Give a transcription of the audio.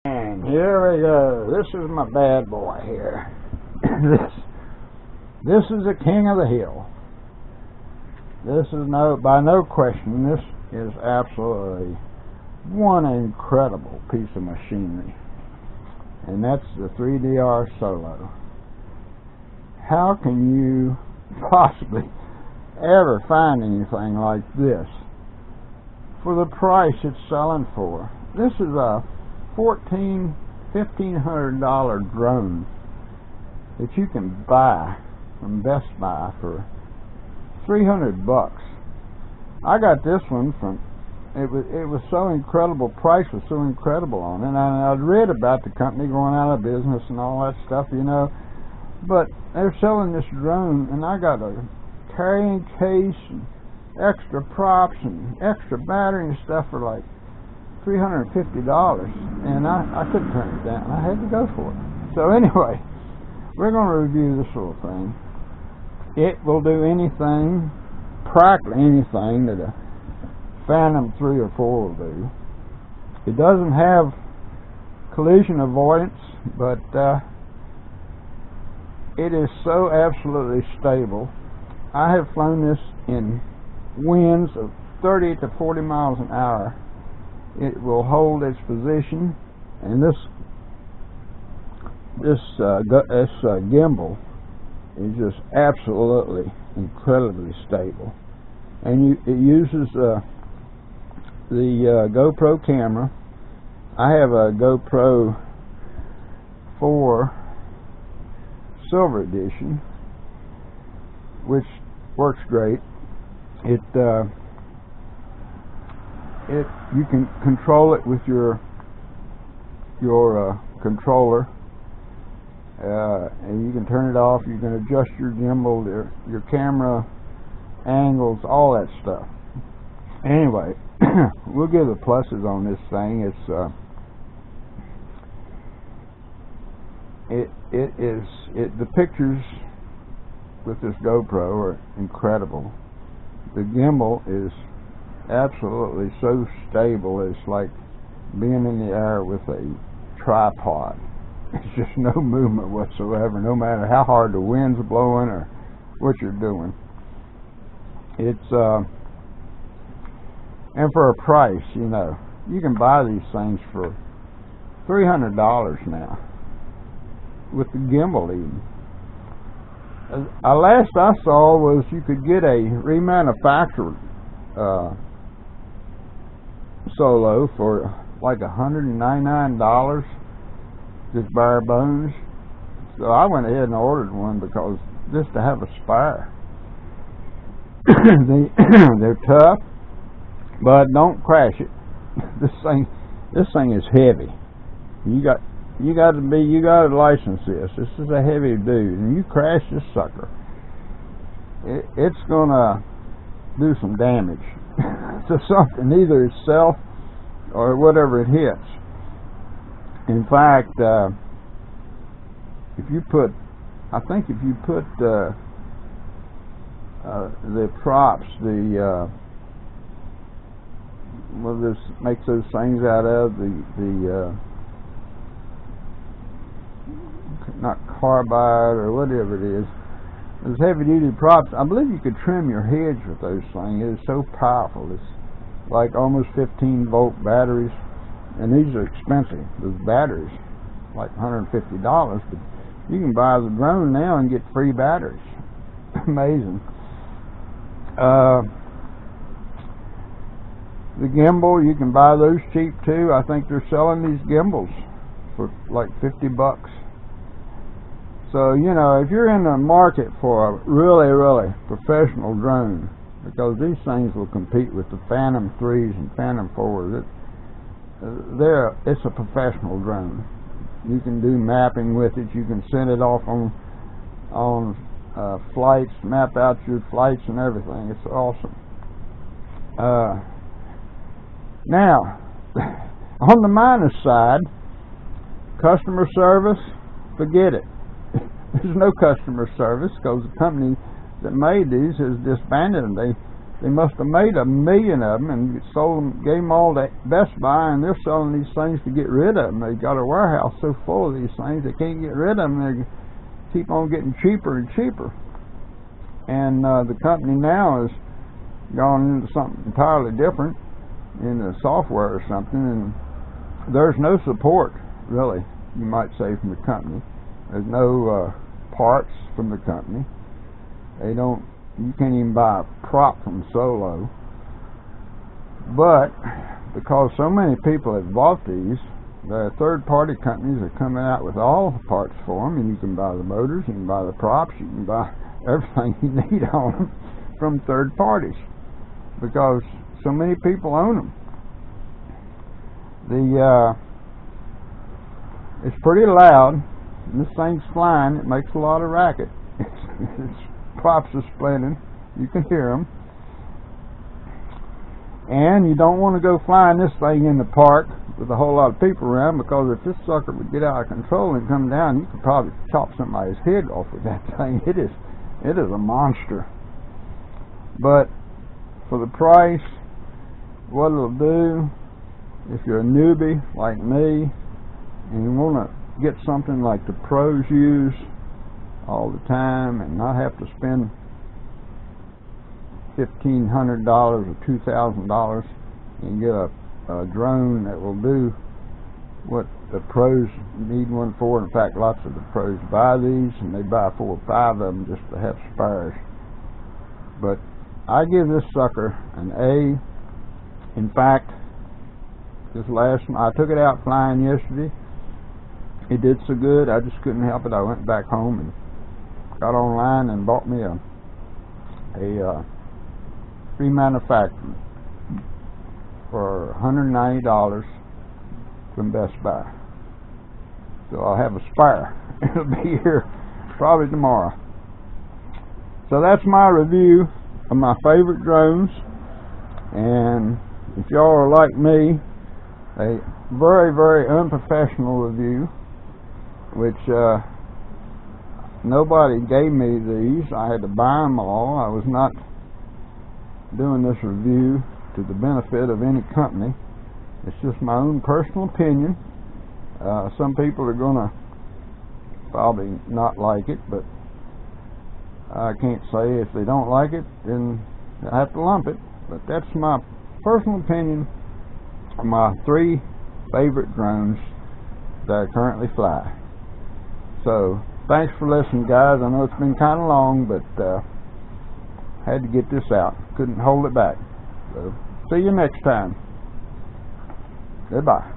And here we go. This is my bad boy here. This is the king of the hill. This is by no question, this is absolutely one incredible piece of machinery. And that's the 3DR Solo. How can you possibly ever find anything like this for the price it's selling for? This is a $1,500 drone that you can buy from Best Buy for $300. I got this one from, it was so incredible, price was so incredible on it, and I'd read about the company going out of business and all that stuff, you know, but they're selling this drone, and I got a carrying case and extra props and extra battery and stuff for like $350, and I couldn't turn it down. I had to go for it. So anyway, we're going to review this little thing. It will do anything, practically anything, that a Phantom 3 or 4 will do. It doesn't have collision avoidance, but it is so absolutely stable. I have flown this in winds of 30 to 40 miles an hour. It will hold its position, and this gimbal is just absolutely incredibly stable. And it uses the GoPro camera. I have a GoPro 4 Silver Edition, which works great. You can control it with your controller, and you can turn it off. You can adjust your gimbal, your camera angles, all that stuff. Anyway, we'll give the pluses on this thing. The pictures with this GoPro are incredible. The gimbal is absolutely so stable, it's like being in the air with a tripod. It's just no movement whatsoever, no matter how hard the wind's blowing or what you're doing. It's and for a price, you know, you can buy these things for $300 now with the gimbal even. Last I saw was you could get a remanufactured Solo for like $199, just bare bones. So I went ahead and ordered one because just to have a spare. They're tough, but don't crash it. This thing is heavy. You got to license this. This is a heavy dude, and you crash this sucker, it's gonna do some damage to something, either itself or whatever it hits. In fact, if you put the props, what this makes those things out of, not carbide or whatever it is, those heavy duty props, I believe you could trim your hedge with those things. It is so powerful. It's like almost 15-volt batteries, and these are expensive. Those batteries, like $150, but you can buy the drone now and get free batteries. Amazing. The gimbal, you can buy those cheap too. I think they're selling these gimbals for like $50. So, you know, if you're in the market for a really, really professional drone, because these things will compete with the Phantom 3s and Phantom 4s, it's a professional drone. You can do mapping with it. You can send it off on flights, map out your flights and everything. It's awesome. Now, on the minus side, customer service, forget it. There's no customer service because the company that made these has disbanded them. They must have made 1 million of them and sold them, gave them all to Best Buy, and they're selling these things to get rid of them. They've got a warehouse so full of these things they can't get rid of them. They keep on getting cheaper and cheaper. And the company now has gone into something entirely different, into software or something, and there's no support, really, you might say, from the company. There's no parts from the company. They don't. You can't even buy a prop from Solo. But because so many people have bought these, the third-party companies are coming out with all the parts for them, and you can buy the motors, you can buy the props, you can buy everything you need on them from third parties, because so many people own them. It's pretty loud. This thing's flying. It makes a lot of racket. Its props are splitting. You can hear them. And you don't want to go flying this thing in the park with a whole lot of people around, because if this sucker would get out of control and come down, you could probably chop somebody's head off with that thing. It is a monster. But for the price, what it'll do, if you're a newbie like me and you want to get something like the pros use all the time and not have to spend $1,500 or $2,000 and get a drone that will do what the pros need one for. In fact, lots of the pros buy these, and they buy 4 or 5 of them just to have spares. But I give this sucker an A. In fact, I took it out flying yesterday. It did so good, I just couldn't help it. I went back home and got online and bought me a remanufactured for $190 from Best Buy. So I'll have a spare. It'll be here probably tomorrow. So that's my review of my favorite drones. And if y'all are like me, a very, very unprofessional review, which nobody gave me these. I had to buy them all. I was not doing this review to the benefit of any company. It's just my own personal opinion. Some people are going to probably not like it, but I can't say if they don't like it, then I have to lump it. But that's my personal opinion of my 3 favorite drones that I currently fly. So, thanks for listening, guys. I know it's been kind of long, but had to get this out. Couldn't hold it back. So, see you next time. Goodbye.